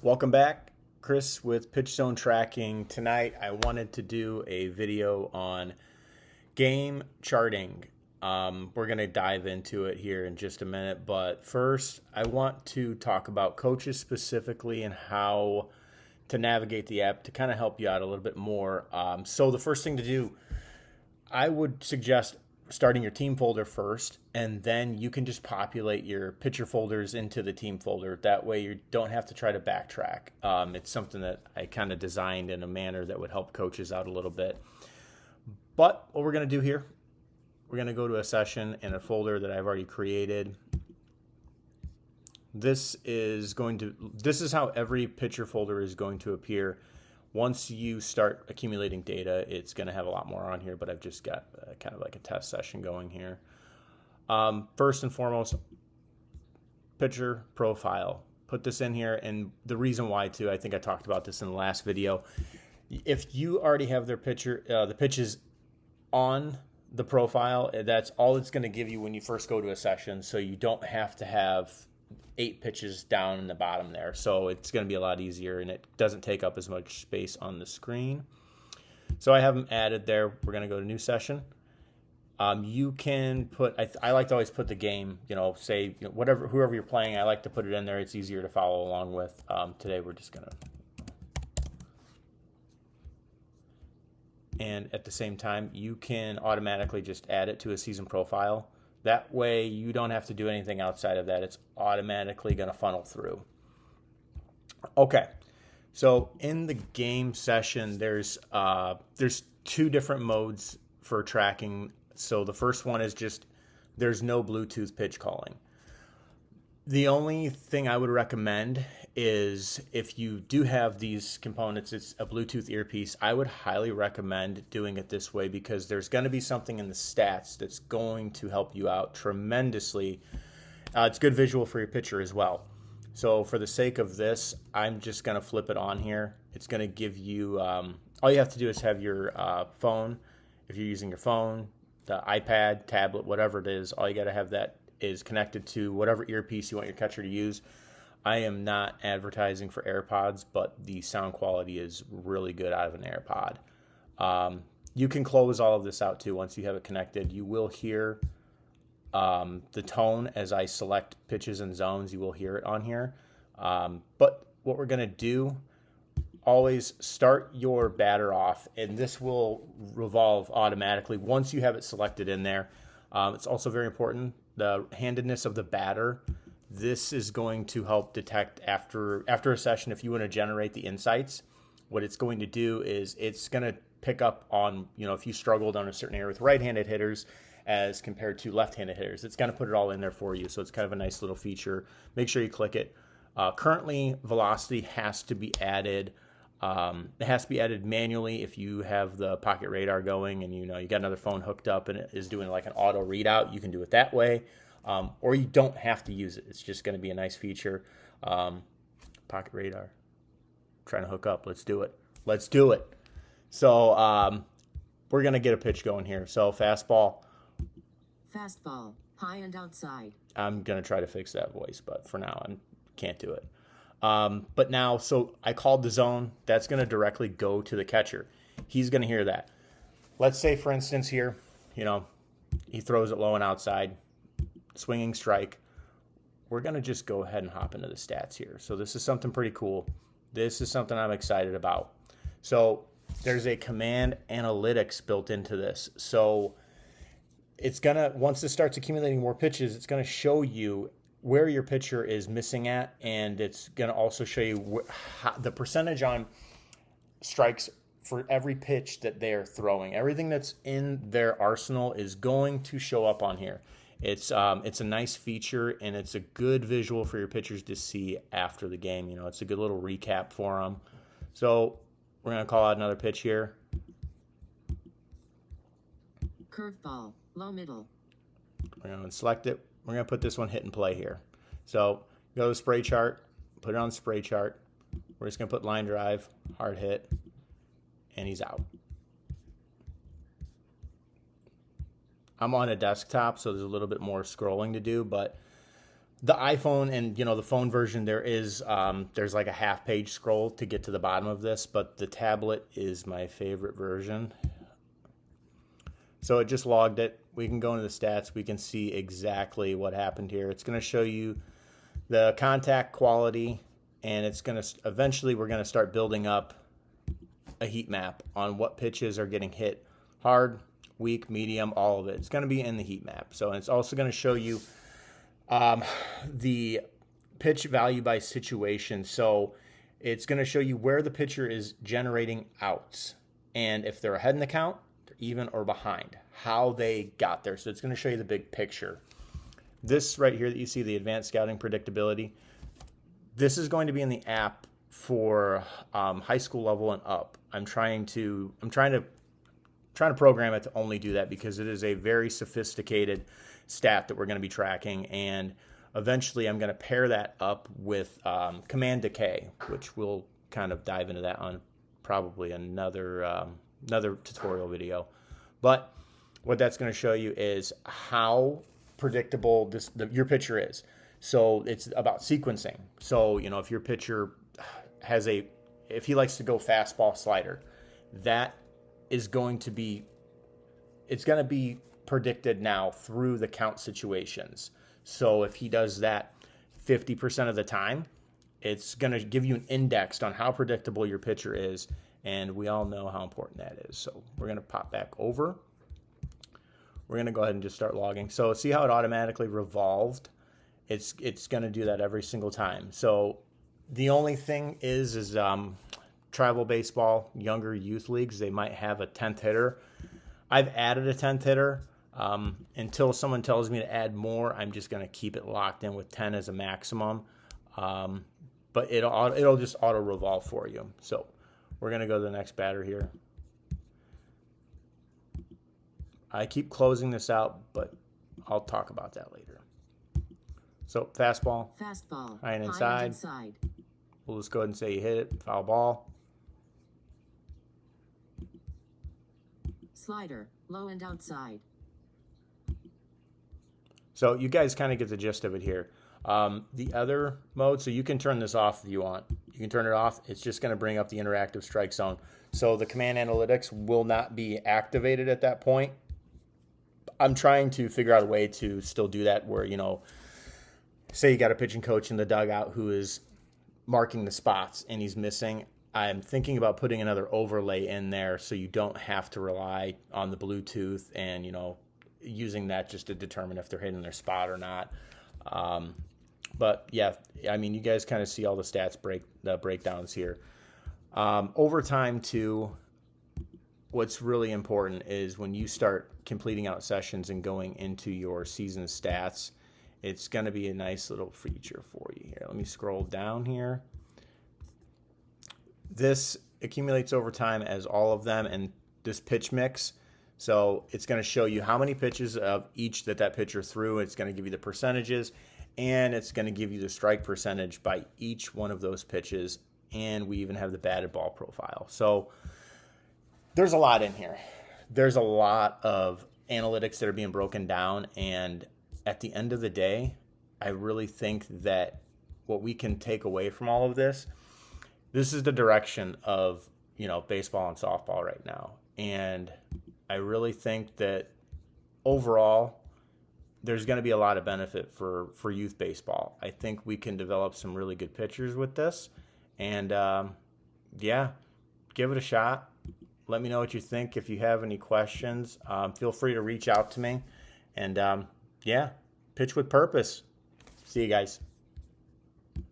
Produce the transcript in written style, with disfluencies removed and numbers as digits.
Welcome back, Chris with Pitch Zone Tracking. Tonight I wanted to do a video on game charting. We're going to dive into it here in just a minute, but first I want to talk about coaches specifically and how to navigate the app to kind of help you out a little bit more. So the first thing to do, I would suggest starting your team folder first, and then you can just populate your pitcher folders into the team folder. That way you don't have to try to backtrack. It's something that I kind of designed in a manner that would help coaches out a little bit. But what we're going to do here, we're going to go to a session in a folder that I've already created. This is how every pitcher folder is going to appear. Once you start accumulating data, it's going to have a lot more on here, but I've just got kind of like a test session going here. First and foremost, pitcher profile. Put this in here, and the reason why too, I think I talked about this in the last video. If you already have their pitcher, the pitches on the profile, that's all it's going to give you when you first go to a session, so you don't have to have 8 pitches down in the bottom there. So it's going to be a lot easier, and it doesn't take up as much space on the screen. So I have them added there. We're going to go to new session. You can put, I like to always put the game, say, whoever you're playing, I like to put it in there. It's easier to follow along with. Today we're just going to. And at the same time, you can automatically just add it to a season profile. That way you don't have to do anything outside of that. It's automatically going to funnel through. Okay, so in the game session, there's 2 different modes for tracking. So the first one is just there's no Bluetooth pitch calling. The only thing I would recommend is if you do have these components, it's a Bluetooth earpiece, I would highly recommend doing it this way because there's going to be something in the stats that's going to help you out tremendously. It's good visual for your pitcher as well. So for the sake of this, I'm just going to flip it on here. It's going to give you, all you have to do is have your phone. If you're using your phone, the iPad, tablet, whatever it is, all you got to have that is connected to whatever earpiece you want your catcher to use. I am not advertising for AirPods, but the sound quality is really good out of an AirPod. You can close all of this out too once you have it connected. You will hear the tone as I select pitches and zones. You will hear it on here. But what we're going to do, always start your batter off, and this will revolve automatically once you have it selected in there. It's also very important, the handedness of the batter. This is going to help detect after a session if you want to generate the insights. What it's going to do is it's going to pick up on, if you struggled on a certain area with right-handed hitters as compared to left-handed hitters. It's going to put it all in there for you. So it's kind of a nice little feature. Make sure you click it. Currently, velocity has to be added. It has to be added manually if you have the Pocket Radar going and you got another phone hooked up and it is doing like an auto readout. You can do it that way. Or you don't have to use it. It's just going to be a nice feature. Pocket Radar. Trying to hook up. Let's do it. Let's do it. So we're going to get a pitch going here. So fastball. Fastball. High and outside. I'm going to try to fix that voice, but for now I can't do it. But now, so I called the zone. That's going to directly go to the catcher. He's going to hear that. Let's say, for instance, here, he throws it low and outside. Swinging strike. We're going to just go ahead and hop into the stats here. So this is something pretty cool. This is something I'm excited about. So there's a command analytics built into this. So it's going to, once it starts accumulating more pitches, it's going to show you where your pitcher is missing at, and it's going to also show you the percentage on strikes for every pitch that they're throwing. Everything that's in their arsenal is going to show up on here. It's a nice feature, and it's a good visual for your pitchers to see after the game. It's a good little recap for them. So we're going to call out another pitch here. Curveball, low middle. We're going to select it. We're going to put this one hit and play here. So go to the spray chart, put it on the spray chart. We're just going to put line drive, hard hit, and he's out. I'm on a desktop, so there's a little bit more scrolling to do, but The iPhone and the phone version, there's like a half-page scroll to get to the bottom of this, but the tablet is my favorite version. So it just logged it. We can go into the stats. We can see exactly what happened here. It's going to show you the contact quality, and it's going to eventually we're going to start building up a heat map on what pitches are getting hit hard, weak, medium, all of it. It's going to be in the heat map. So it's also going to show you the pitch value by situation. So it's going to show you where the pitcher is generating outs, and if they're ahead in the count, they're even or behind, how they got there. So it's going to show you the big picture. This right here that you see, the advanced scouting predictability, this is going to be in the app for high school level and up. I'm trying to program it to only do that because it is a very sophisticated stat that we're going to be tracking, and eventually I'm going to pair that up with command decay, which we'll kind of dive into that on probably another tutorial video. But what that's going to show you is how predictable your pitcher is. So it's about sequencing. So if your pitcher if he likes to go fastball slider, that is going to be predicted now through the count situations. So if he does that 50% of the time, it's going to give you an index on how predictable your pitcher is, and we all know how important that is. So we're going to pop back over. We're going to go ahead and just start logging. So see how it automatically revolved? It's going to do that every single time. So the only thing is travel baseball, younger youth leagues, they might have a 10th hitter. I've added a 10th hitter. Until someone tells me to add more, I'm just going to keep it locked in with 10 as a maximum. But it'll just auto revolve for you. So we're going to go to the next batter here. I keep closing this out, but I'll talk about that later. So fastball. High and inside. We'll just go ahead and say you hit it. Foul ball. Slider, low and outside. So you guys kind of get the gist of it here. The other mode, so you can turn this off if you want. You can turn it off. It's just going to bring up the interactive strike zone. So the command analytics will not be activated at that point. I'm trying to figure out a way to still do that where, say you got a pitching coach in the dugout who is marking the spots and he's missing. I'm thinking about putting another overlay in there so you don't have to rely on the Bluetooth and, using that just to determine if they're hitting their spot or not. But yeah, you guys kind of see all the stats breakdowns here. Over time too, what's really important is when you start completing out sessions and going into your season stats, it's going to be a nice little feature for you here. Let me scroll down here. This accumulates over time as all of them, and this pitch mix. So it's going to show you how many pitches of each that pitcher threw. It's going to give you the percentages, and it's going to give you the strike percentage by each one of those pitches. And we even have the batted ball profile. So there's a lot in here. There's a lot of analytics that are being broken down. And at the end of the day, I really think that what we can take away from all of this is the direction of, baseball and softball right now. And I really think that overall, there's going to be a lot of benefit for youth baseball. I think we can develop some really good pitchers with this. And, give it a shot. Let me know what you think. If you have any questions, feel free to reach out to me. And, pitch with purpose. See you guys.